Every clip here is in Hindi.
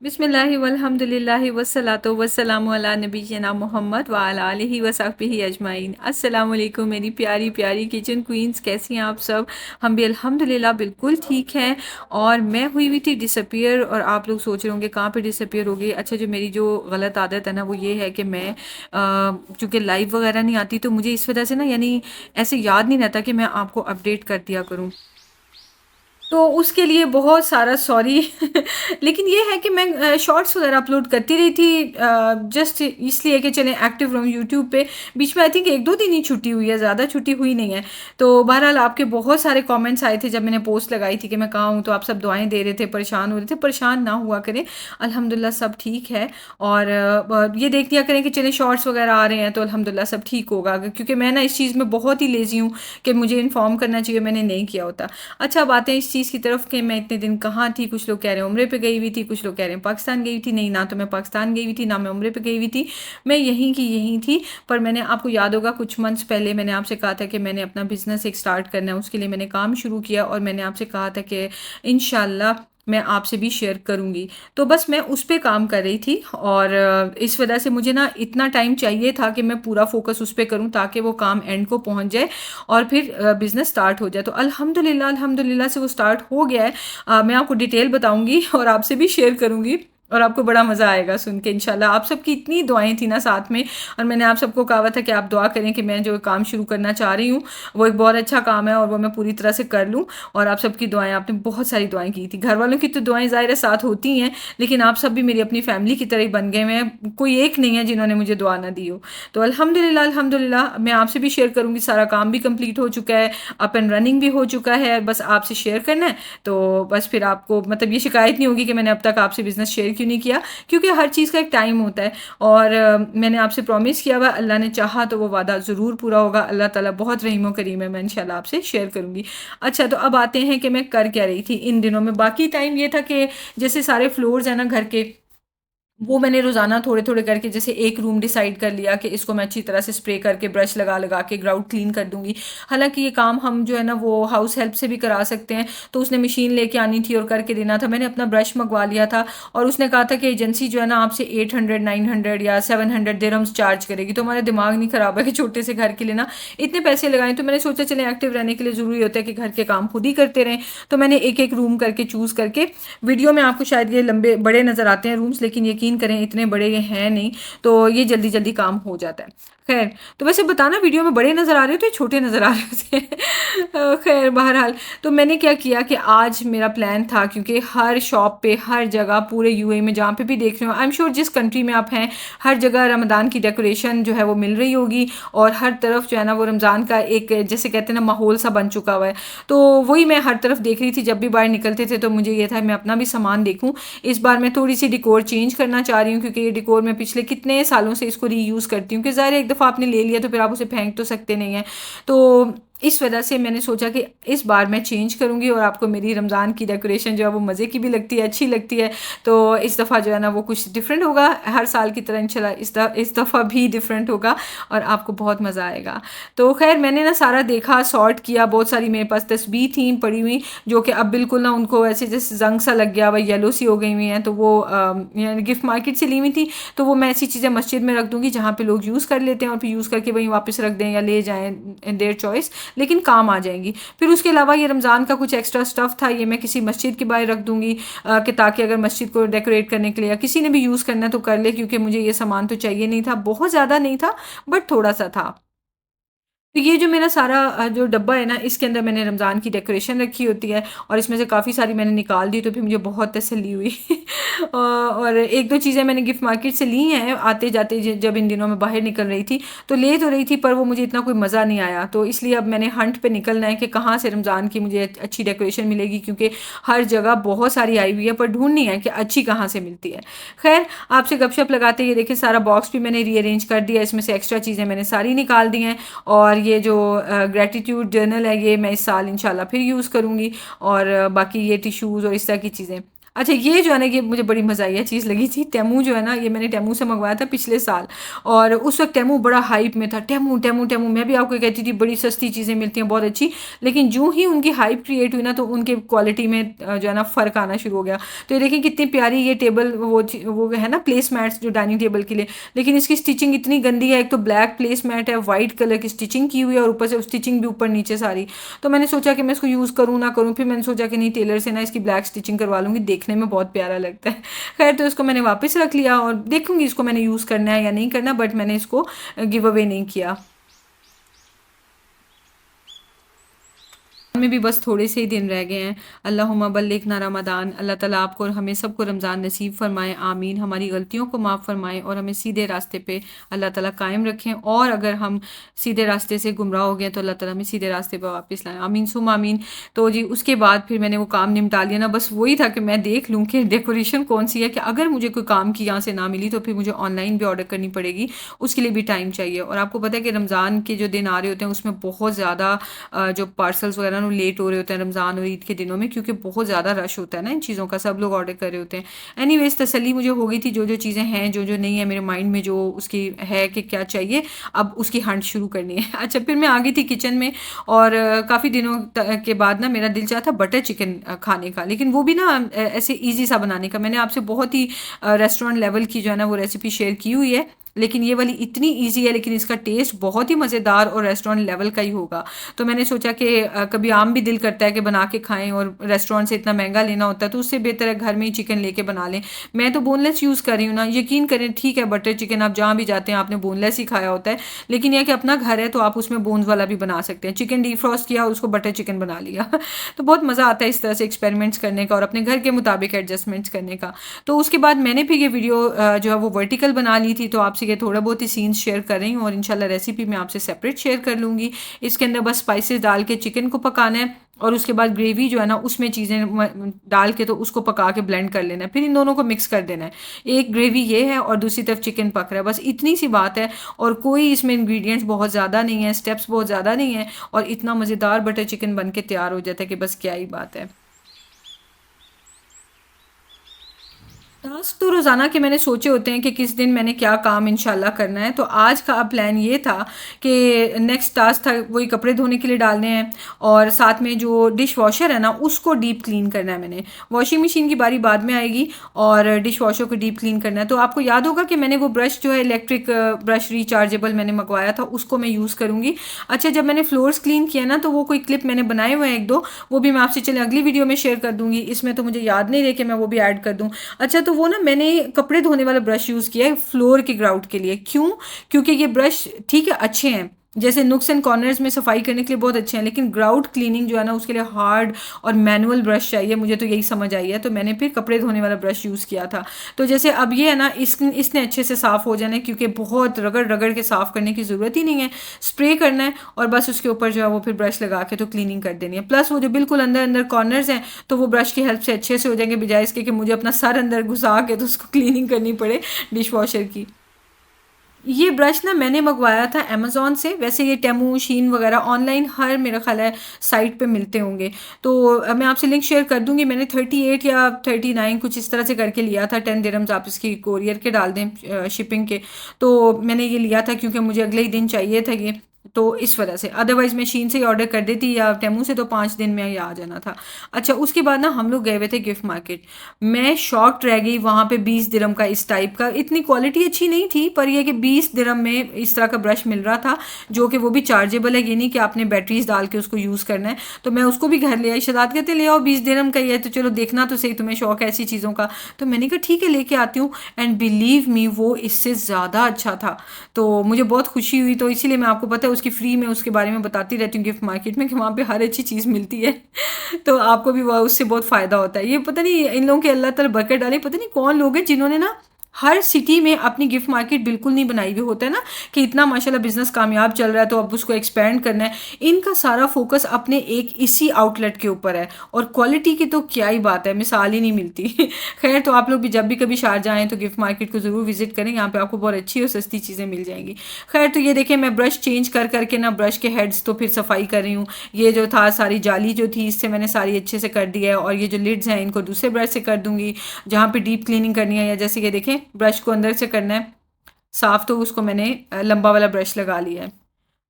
बिस्मिल्लाहि वल्हम्दुलिल्लाहि वस्सलातु वस्सलामु अला नबिय्यिना मोहम्मद व अला आलिहि व सहबिही अजमाइन। अस्सलाम वालेकुम मेरी प्यारी प्यारी किचन क्वींस, कैसी हैं आप सब। हम भी अल्हम्दुलिल्लाह बिल्कुल ठीक हैं। और मैं हुई हुई थी डिसअपियर, और आप लोग सोच रहे होंगे कहाँ पे डिसअपियर हो गई। अच्छा, जो मेरी गलत आदत है ना, वो ये है कि मैं चूँकि लाइव वगैरह नहीं आती, तो मुझे इस वजह से ना, यानी ऐसे याद नहीं रहता कि मैं आपको अपडेट कर दिया करूँ। तो उसके लिए बहुत सारा सॉरी। लेकिन ये है कि मैं शॉर्ट्स वगैरह अपलोड करती रही थी, जस्ट इसलिए कि चलें एक्टिव रहूँ यूट्यूब पे। बीच में आई थिंक 1-2 दिन ही छुट्टी हुई है, ज़्यादा छुट्टी हुई नहीं है। तो बहरहाल आपके बहुत सारे कमेंट्स आए थे जब मैंने पोस्ट लगाई थी कि मैं कहाँ हूँ, तो आप सब दुआएँ दे रहे थे, परेशान हो रहे थे। परेशान ना हुआ करें, अल्हम्दुलिल्लाह सब ठीक है। और ये देख लिया करें कि चलें शॉर्ट्स वगैरह आ रहे हैं तो अल्हम्दुलिल्लाह सब ठीक होगा, क्योंकि मैं ना इस चीज़ में बहुत ही लेज़ी हूँ कि मुझे इन्फॉर्म करना चाहिए, मैंने नहीं किया होता। अच्छा, अब आते हैं इस चीज़ की तरफ कि मैं इतने दिन कहाँ थी। कुछ लोग कह रहे हैं उम्रे पे गई हुई थी, कुछ लोग कह रहे हैं पाकिस्तान गई हुई थी। नहीं, ना तो मैं पाकिस्तान गई हुई थी, ना मैं उम्रे पे गई हुई थी। मैं यहीं की यहीं थी। पर मैंने, आपको याद होगा कुछ मंथ्स पहले मैंने आपसे कहा था कि मैंने अपना बिज़नेस एक स्टार्ट करना है, उसके लिए मैंने काम शुरू किया, और मैंने आपसे कहा था कि इंशाल्लाह मैं आपसे भी शेयर करूँगी। तो बस मैं उस पे काम कर रही थी, और इस वजह से मुझे ना इतना टाइम चाहिए था कि मैं पूरा फ़ोकस उस पे करूँ, ताकि वो काम एंड को पहुँच जाए और फिर बिज़नेस स्टार्ट हो जाए। तो अल्हम्दुलिल्लाह अल्हम्दुलिल्लाह से वो स्टार्ट हो गया है। मैं आपको डिटेल बताऊँगी और आपसे भी शेयर करूँगी, और आपको बड़ा मज़ा आएगा सुन के इंशाल्लाह। आप सबकी इतनी दुआएँ थी ना साथ में, और मैंने आप सबको कहा हुआ था कि आप दुआ करें कि मैं जो काम शुरू करना चाह रही हूँ, वो एक बहुत अच्छा काम है और वो मैं पूरी तरह से कर लूँ। और आप सबकी दुआएँ, आपने बहुत सारी दुआएँ की थी। घर वालों की तो दुआएँ ज़ाहिर है साथ होती हैं, लेकिन आप सब भी मेरी अपनी फैमिली की तरह ही बन गए हुए हैं। कोई एक नहीं है जिन्होंने मुझे दुआ ना दी हो। तो अल्हम्दुलिल्लाह अल्हम्दुलिल्लाह मैं आपसे भी शेयर करूँगी। सारा काम भी कंप्लीट हो चुका है, अप एंड रनिंग भी हो चुका है, बस आपसे शेयर करना है। तो बस फिर आपको मतलब ये शिकायत नहीं होगी कि मैंने अब तक आपसे बिज़नेस शेयर क्यों नहीं किया, क्योंकि हर चीज़ का एक टाइम होता है। और मैंने आपसे प्रॉमिस किया हुआ, अल्लाह ने चाहा तो वो वादा ज़रूर पूरा होगा। अल्लाह ताला बहुत रहीम व करीम है, मैं इंशाल्लाह आपसे शेयर करूँगी। अच्छा, तो अब आते हैं कि मैं कर क्या रही थी इन दिनों में। बाकी टाइम ये था कि जैसे सारे फ्लोर्स हैं ना घर के, वो मैंने रोज़ाना थोड़े-थोड़े करके, जैसे एक रूम डिसाइड कर लिया कि इसको मैं अच्छी तरह से स्प्रे करके, ब्रश लगा-लगा के ग्राउट क्लीन कर दूँगी। हालाँकि ये काम हम जो है ना वो हाउस हेल्प से भी करा सकते हैं, तो उसने मशीन लेके आनी थी और करके देना था। मैंने अपना ब्रश मँगवा लिया था, और उसने कहा था कि एजेंसी जो है ना आपसे 800, 900 या 700 दिरहम्स चार्ज करेगी। तो हमारा दिमाग नहीं ख़राब है कि छोटे से घर के लिए ना इतने पैसे लगाएँ। तो मैंने सोचा चलें एक्टिव रहने के लिए ज़रूरी होता है कि घर के काम खुद ही करते रहें। तो मैंने एक-एक रूम करके चूज़ करके, वीडियो में आपको शायद ये लंबे बड़े नज़र आते हैं रूम्स, लेकिन यकीन करें इतने बड़े ये हैं नहीं, तो ये जल्दी-जल्दी काम हो जाता है। ख़ैर, तो वैसे बताना वीडियो में बड़े नज़र आ रहे हो तो ये छोटे नज़र आ रहे थे। ख़ैर बहरहाल, तो मैंने क्या किया कि आज मेरा प्लान था, क्योंकि हर शॉप पे, हर जगह पूरे यूएई में जहाँ पे भी देख रहे हो, आई एम श्योर जिस कंट्री में आप हैं, हर जगह रमज़ान की डेकोरेशन जो है वो मिल रही होगी, और हर तरफ जो है ना वो रमज़ान का एक, जैसे कहते हैं ना, माहौल सा बन चुका हुआ है। तो वही मैं हर तरफ देख रही थी, जब भी बाहर निकलते थे तो मुझे ये था मैं अपना भी सामान देखूँ। इस बार मैं थोड़ी-सी डेकोर चेंज करना चाह रही हूँ, क्योंकि ये डेकोर मैं पिछले कितने सालों से इसको रीयूज़ करती हूँ, कि ज़ाहिर है एक दफ़ा आपने ले लिया तो फिर आप उसे फेंक तो सकते नहीं हैं। तो इस वजह से मैंने सोचा कि इस बार मैं चेंज करूँगी, और आपको मेरी रमज़ान की डेकोरेशन जो है वो मज़े की भी लगती है, अच्छी लगती है। तो इस दफ़ा जो है ना वो कुछ डिफरेंट होगा, हर साल की तरह इंशाल्लाह इस दफ़ा भी डिफरेंट होगा, और आपको बहुत मज़ा आएगा। तो ख़ैर मैंने ना सारा देखा, सॉर्ट किया, बहुत सारी मेरे पास तस्बीह थी पड़ी हुई, जो कि अब बिल्कुल ना उनको ऐसे जैसे ज़ंग सा लग गया हुआ, येलो सी हो गई हुई हैं। तो वो यानी गिफ्ट मार्केट से ली हुई थी। तो वो मैं ऐसी चीज़ें मस्जिद में रख दूँगी जहाँ पे लोग यूज़ कर लेते हैं, और फिर यूज़ करके वहीं वापस रख दें या ले जाएँ, देयर चॉइस, लेकिन काम आ जाएँगी। फिर उसके अलावा ये रमज़ान का कुछ एक्स्ट्रा स्टफ़ था, ये मैं किसी मस्जिद के बाहर रख दूँगी, कि ताकि अगर मस्जिद को डेकोरेट करने के लिए या किसी ने भी यूज़ करना है तो कर ले, क्योंकि मुझे ये सामान तो चाहिए नहीं था, बहुत ज़्यादा नहीं था, बट थोड़ा-सा था। तो ये जो मेरा सारा जो डब्बा है ना, इसके अंदर मैंने रमज़ान की डेकोरेशन रखी होती है, और इसमें से काफ़ी सारी मैंने निकाल दी, तो फिर मुझे बहुत तसल्ली हुई। और 1-2 चीज़ें मैंने गिफ्ट मार्केट से ली हैं आते-जाते, जब इन दिनों में बाहर निकल रही थी, तो ले तो रही थी, पर वो मुझे इतना कोई मज़ा नहीं आया। तो इसलिए अब मैंने हंट पे निकलना है कि कहाँ से रमज़ान की मुझे अच्छी डेकोरेशन मिलेगी, क्योंकि हर जगह बहुत सारी आई हुई है, पर ढूँढनी है कि अच्छी कहाँ से मिलती है। ख़ैर, आपसे गपशप लगाते ये देखिए सारा बॉक्स भी मैंने रीअरेंज कर दिया, इसमें से एक्स्ट्रा चीज़ें मैंने सारी निकाल दी हैं। और ये जो ग्रैटिट्यूड जर्नल है, ये मैं इस साल इंशाल्लाह फिर यूज़ करूँगी, और बाकी ये टिश्यूज़ और इस तरह की चीज़ें। अच्छा, ये जो है ना, ये मुझे बड़ी मज़ाहिया चीज़ लगी थी। टेमू जो है ना, ये मैंने टेमू से मंगवाया था पिछले साल, और उस वक़्त टेमू बड़ा हाइप में था। टेमू, टेमू, टेमू, मैं भी आपको कहती थी बड़ी सस्ती चीज़ें मिलती हैं, बहुत अच्छी। लेकिन जो ही उनकी हाइप क्रिएट हुई ना, तो उनके क्वालिटी में जो है ना फ़र्क आना शुरू हो गया। तो ये देखिए कितनी प्यारी ये टेबल, वो है ना प्लेस मैट्स जो डाइनिंग टेबल के लिए, लेकिन इसकी स्टिचिंग इतनी गंदी है। एक तो ब्लैक प्लेस मैट है, वाइट कलर की स्टिचिंग की हुई है, और ऊपर से स्टिचिंग भी ऊपर नीचे सारी। तो मैंने सोचा कि मैं इसको यूज़ करूँ ना करूँ, फिर मैंने सोचा कि नहीं, टेलर से ना इसकी ब्लैक स्टिचिंग करवा लूँगी, देखने में बहुत प्यारा लगता है। खैर, तो इसको मैंने वापस रख लिया, और देखूँगी इसको मैंने यूज़ करना है या नहीं करना, बट मैंने इसको गिव अवे नहीं किया। में भी बस थोड़े से ही दिन रह गए हैं। अल्लाहुम्मा बल्लिगना रमज़ान। अल्लाह ताला आपको और हमें सबको रमज़ान नसीब फरमाए, आमीन। हमारी गलतियों को माफ़ फरमाए और हमें सीधे रास्ते पे अल्लाह ताला कायम रखें, और अगर हम सीधे रास्ते से गुमराह हो गए तो अल्लाह ताला हमें सीधे रास्ते पर वापस लाएं, आमीन सुम आमीन। तो जी, उसके बाद फिर मैंने वो काम निपटा लिया ना, बस वही था कि मैं देख लूँ कि डेकोरेशन कौन सी है, कि अगर मुझे कोई काम की यहाँ से ना मिली तो फिर मुझे ऑनलाइन भी ऑर्डर करनी पड़ेगी, उसके लिए भी टाइम चाहिए। और आपको पता है कि रमज़ान के जो दिन आ रहे होते हैं उसमें बहुत ज़्यादा जो पार्सल्स वगैरह ना लेट हो रहे होते हैं रमज़ान और ईद के दिनों में, क्योंकि बहुत ज़्यादा रश होता है ना इन चीज़ों का, सब लोग ऑर्डर कर रहे होते हैं। एनीवेज, तसल्ली मुझे हो गई थी, जो जो चीज़ें हैं, जो जो नहीं है मेरे माइंड में, जो उसकी है कि क्या चाहिए, अब उसकी हंट शुरू करनी है। अच्छा, फिर मैं आ गई थी किचन में, और काफ़ी दिनों के बाद ना मेरा दिल चाहा था बटर चिकन खाने का, लेकिन वो भी ना ऐसे ईजी सा बनाने का। मैंने आपसे बहुत ही रेस्टोरेंट लेवल की जो है ना वो रेसिपी शेयर की हुई है, लेकिन ये वाली इतनी इजी है, लेकिन इसका टेस्ट बहुत ही मज़ेदार और रेस्टोरेंट लेवल का ही होगा। तो मैंने सोचा कि कभी आम भी दिल करता है कि बना के खाएं, और रेस्टोरेंट से इतना महंगा लेना होता है, तो उससे बेहतर है घर में ही चिकन लेके बना लें। मैं तो बोनलेस यूज़ कर रही हूँ ना, यकीन करें, ठीक है बटर चिकन आप जहाँ भी जाते हैं आपने बोनलेस ही खाया होता है, लेकिन यह कि अपना घर है तो आप उसमें बोन्स वाला भी बना सकते हैं। चिकन डीफ्रॉस्ट किया और उसको बटर चिकन बना लिया। तो बहुत मज़ा आता है इस तरह से एक्सपेरिमेंट्स करने का और अपने घर के मुताबिक एडजस्टमेंट्स करने का। तो उसके बाद मैंने फिर ये वीडियो जो है वो वर्टिकल बना ली थी, तो आपसे ये थोड़ा बहुत ही सीन्स शेयर कर रही हूँ, और इंशाल्लाह रेसिपी मैं आपसे सेपरेट शेयर कर लूँगी। इसके अंदर बस स्पाइसेस डाल के चिकन को पकाना है, और उसके बाद ग्रेवी जो है ना उसमें चीज़ें डाल के तो उसको पका के ब्लेंड कर लेना है, फिर इन दोनों को मिक्स कर देना है। एक ग्रेवी ये है और दूसरी तरफ चिकन पक रहा है, बस इतनी सी बात है। और कोई इसमें इंग्रेडिएंट्स बहुत ज़्यादा नहीं है, स्टेप्स बहुत ज़्यादा नहीं है, और इतना मज़ेदार बटर चिकन बन के तैयार हो जाता है कि बस क्या ही बात है। टास्क तो रोज़ाना के मैंने सोचे होते हैं कि किस दिन मैंने क्या काम इंशाल्लाह करना है। तो आज का प्लान ये था कि नेक्स्ट टास्क था वही कपड़े धोने के लिए डालने हैं, और साथ में जो डिश वॉशर है ना उसको डीप क्लीन करना है मैंने। वॉशिंग मशीन की बारी बाद में आएगी, और डिश वॉशर को डीप क्लीन करना है। तो आपको याद होगा कि मैंने वो ब्रश जो है इलेक्ट्रिक ब्रश रिचार्जेबल मैंने मंगवाया था, उसको मैं यूज़ करूँगी। अच्छा, जब मैंने फ्लोर्स क्लीन किया ना, तो वो कोई क्लिप मैंने बनाए हुए हैं एक दो, वो भी मैं आपसे चले अगली वीडियो में शेयर कर दूँगी। इसमें तो मुझे याद नहीं रहे कि मैं वो भी ऐड कर दूँ। अच्छा, तो वो ना मैंने कपड़े धोने वाला ब्रश यूज़ किया है फ्लोर के ग्राउट के लिए। क्यों? क्योंकि ये ब्रश ठीक है अच्छे हैं, जैसे नुक्स एंड कॉर्नर्स में सफाई करने के लिए बहुत अच्छे हैं, लेकिन ग्राउट क्लीनिंग जो है ना उसके लिए हार्ड और मैनुअल ब्रश चाहिए। मुझे तो यही समझ आई है, तो मैंने फिर कपड़े धोने वाला ब्रश यूज़ किया था। तो जैसे अब ये है ना, इसने अच्छे से साफ़ हो जाना है, क्योंकि बहुत रगड़ रगड़ के साफ़ करने की ज़रूरत ही नहीं है। स्प्रे करना है और बस उसके ऊपर जो है वो फिर ब्रश लगा के तो क्लीनिंग कर देनी है। प्लस वो जो बिल्कुल अंदर अंदर कॉर्नर्स हैं, तो वो ब्रश की हेल्प से अच्छे से हो जाएंगे, बजाय इसके कि मुझे अपना सर अंदर घुसा के तो उसको क्लीनिंग करनी पड़े डिश वॉशर की। ये ब्रश ना मैंने मंगवाया था अमेज़न से। वैसे ये टेमू, शीन वगैरह ऑनलाइन हर मेरा ख़्याल है साइट पे मिलते होंगे। तो मैं आपसे लिंक शेयर कर दूँगी। मैंने 38 या 39 कुछ इस तरह से करके लिया था। 10 दिरहम्स आप इसकी कोरियर के डाल दें, शिपिंग के। तो मैंने ये लिया था क्योंकि मुझे अगले ही दिन चाहिए था ये, तो इस वजह से। अदरवाइज़ मैं शीन से ही ऑर्डर कर देती या टेमू से, तो 5 दिन में ये आ जाना था। अच्छा, उसके बाद ना हम लोग गए हुए थे गिफ्ट मार्केट। मैं शॉक्ड रह गई, वहाँ पे 20 दिरहम का इस टाइप का, इतनी क्वालिटी अच्छी नहीं थी, पर यह कि 20 दिरहम में इस तरह का ब्रश मिल रहा था, जो कि वो भी चार्जेबल है, ये नहीं कि आपने बैटरीज डाल के उसको यूज़ करना है। तो मैं उसको भी घर ले आई। शदाद कहते ले आओ, 20 दिरहम का ही है तो चलो देखना तो सही, तुम्हें शौक है ऐसी चीज़ों का। तो मैंने कहा ठीक है लेके आती हूँ, एंड बिलीव मी वो इससे ज़्यादा अच्छा था। तो मुझे बहुत खुशी हुई, तो इसीलिए मैं आपको पता है उसकी फ्री में उसके बारे में बताती रहती हूँ गिफ्ट मार्केट में, कि वहाँ पे हर अच्छी चीज़ मिलती है। तो आपको भी उससे बहुत फ़ायदा होता है। ये पता नहीं इन लोगों के अल्लाह ताला बरकत डाले, पता नहीं कौन लोग हैं जिन्होंने ना हर सिटी में अपनी गिफ्ट मार्केट बिल्कुल नहीं बनाई हुई होता है ना कि इतना माशाल्लाह बिजनेस कामयाब चल रहा है तो अब उसको एक्सपेंड करना है। इनका सारा फोकस अपने एक इसी आउटलेट के ऊपर है, और क्वालिटी की तो क्या ही बात है, मिसाल ही नहीं मिलती। खैर, तो आप लोग भी जब भी कभी शारजाह आएँ तो गिफ्ट मार्केट को ज़रूर विजिट करें, यहाँ पे आपको बहुत अच्छी और सस्ती चीज़ें मिल जाएंगी। खैर, तो ये देखिए मैं ब्रश चेंज कर करके ना ब्रश के हेड्स तो फिर सफाई कर रही हूँ। ये जो था सारी जाली जो थी इससे मैंने सारी अच्छे से कर दिया है, और ये जो लिड्स हैं इनको दूसरे ब्रश से कर दूंगी। जहाँ पे डीप क्लीनिंग करनी है, या जैसे कि देखें ब्रश को अंदर से करना है साफ, तो उसको मैंने लंबा वाला ब्रश लगा लिया है।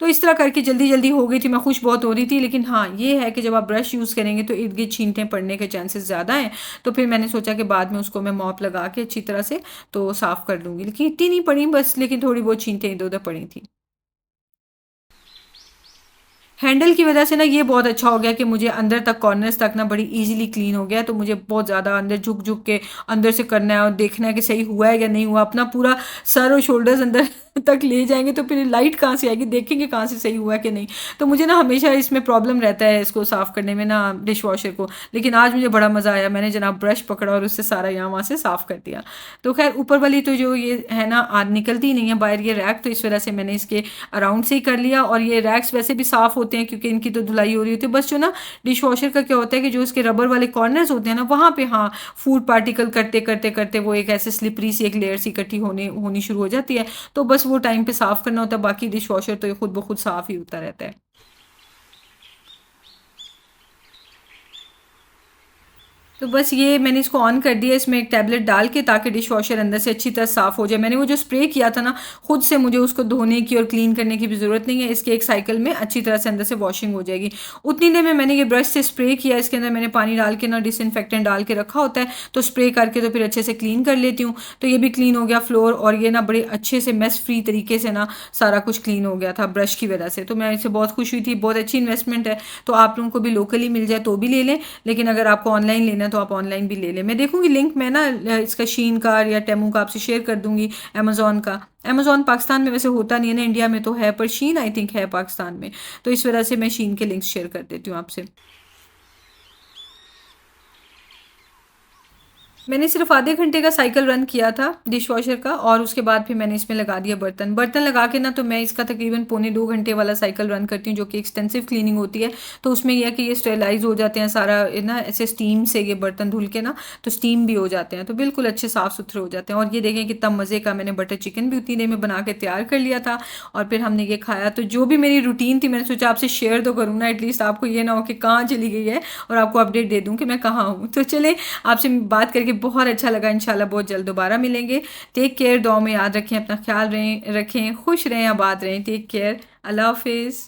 तो इस तरह करके जल्दी जल्दी हो गई थी, मैं खुश बहुत हो रही थी। लेकिन हाँ, ये है कि जब आप ब्रश यूज़ करेंगे तो इर्द गिर्द छींटें पड़ने के चांसेस ज़्यादा हैं। तो फिर मैंने सोचा कि बाद में उसको मैं मॉप लगा के अच्छी तरह से तो साफ़ कर दूंगी, लेकिन इतनी नहीं पड़ी बस, लेकिन थोड़ी बहुत छींटें इधर उधर पड़ी थी। हैंडल की वजह से ना ये बहुत अच्छा हो गया कि मुझे अंदर तक कॉर्नर्स तक ना बड़ी इजीली क्लीन हो गया, तो मुझे बहुत ज़्यादा अंदर झुक झुक के अंदर से करना है और देखना है कि सही हुआ है या नहीं हुआ। अपना पूरा सर और शोल्डर्स अंदर तक ले जाएंगे तो फिर लाइट कहाँ से आएगी, देखेंगे कहाँ से सही हुआ है कि नहीं। तो मुझे ना हमेशा इसमें प्रॉब्लम रहता है इसको साफ़ करने में ना, डिश वॉशर को। लेकिन आज मुझे बड़ा मज़ा आया, मैंने जनाब ब्रश पकड़ा और उससे सारा यहाँ वहाँ से साफ़ कर दिया। तो खैर, ऊपर वाली तो जो ये है ना आज निकलती ही नहीं है बाहर ये रैक, तो इस वजह से मैंने इसके अराउंड से ही कर लिया। और ये रैक्स वैसे भी साफ़ होते हैं क्योंकि इनकी तो धुलाई हो रही होती है। बस जो ना डिश वॉशर का क्या होता है कि जो इसके रबर वाले कॉर्नर्स होते हैं ना वहाँ पे, हाँ, फूड पार्टिकल करते करते करते वो एक ऐसे स्लिपरी सी एक लेयर सी इकट्ठी होनी शुरू हो जाती है। तो बस वो टाइम पे साफ़ करना होता है, बाकी डिश वॉशर तो ये खुद ब खुद साफ़ ही होता रहता है। तो बस ये मैंने इसको ऑन कर दिया, इसमें एक टैबलेट डाल के, ताकि डिश वॉशर अंदर से अच्छी तरह साफ़ हो जाए। मैंने वो जो स्प्रे किया था ना, खुद से मुझे उसको धोने की और क्लीन करने की भी ज़रूरत नहीं है। इसके एक साइकिल में अच्छी तरह से अंदर से वॉशिंग हो जाएगी। उतनी देर में मैंने ये ब्रश से स्प्रे किया, इसके अंदर मैंने पानी डाल के ना डिसइंफेक्टेंट डाल के रखा होता है, तो स्प्रे करके तो फिर अच्छे से क्लीन कर लेती हूँ। तो ये भी क्लीन हो गया फ्लोर, और ये ना बड़े अच्छे से मेस फ्री तरीके से ना सारा कुछ क्लीन हो गया था ब्रश की वजह से। तो मैं इससे बहुत खुश हुई थी, बहुत अच्छी इन्वेस्टमेंट है। तो आप लोगों को भी लोकली मिल जाए तो भी ले लें, लेकिन अगर आपको ऑनलाइन लेना है तो आप ऑनलाइन भी ले लें। मैं देखूंगी लिंक, मैं ना इसका शीन का या टेमू का आपसे शेयर कर दूंगी, अमेजोन का। अमेजोन पाकिस्तान में वैसे होता नहीं है ना, इंडिया में तो है, पर शीन आई थिंक है पाकिस्तान में। तो इस वजह से मैं शीन के लिंक्स शेयर कर देती हूँ आपसे। मैंने सिर्फ आधे घंटे का साइकिल रन किया था डिश वॉशर का, और उसके बाद फिर मैंने इसमें लगा दिया बर्तन। बर्तन लगा के ना तो मैं इसका तकरीबन पौने 2 घंटे वाला साइकिल रन करती हूँ, जो कि एक्सटेंसिव क्लीनिंग होती है। तो उसमें यह है कि ये स्टेलाइज हो जाते हैं सारा ना, ऐसे स्टीम से ये बर्तन धुल के ना तो स्टीम भी हो जाते हैं, तो बिल्कुल अच्छे साफ़ सुथरे हो जाते हैं। और ये देखें कितना मज़े का मैंने बटर चिकन भी उतनी देर में बना के तैयार कर लिया था, और फिर हमने ये खाया। तो जो भी मेरी रूटीन थी मैंने सोचा आपसे शेयर तो करूँ ना, एटलीस्ट आपको ये ना हो कि कहाँ चली गई है, और आपको अपडेट दे दूँ कि मैं कहाँ हूँ। तो चले, आपसे बात करके बहुत अच्छा लगा। इंशाल्लाह बहुत जल्द दोबारा मिलेंगे। टेक केयर, दुआ में याद रखें, अपना ख्याल रखें, खुश रहें, आबाद रहें। टेक केयर, अल्लाह हाफिज़।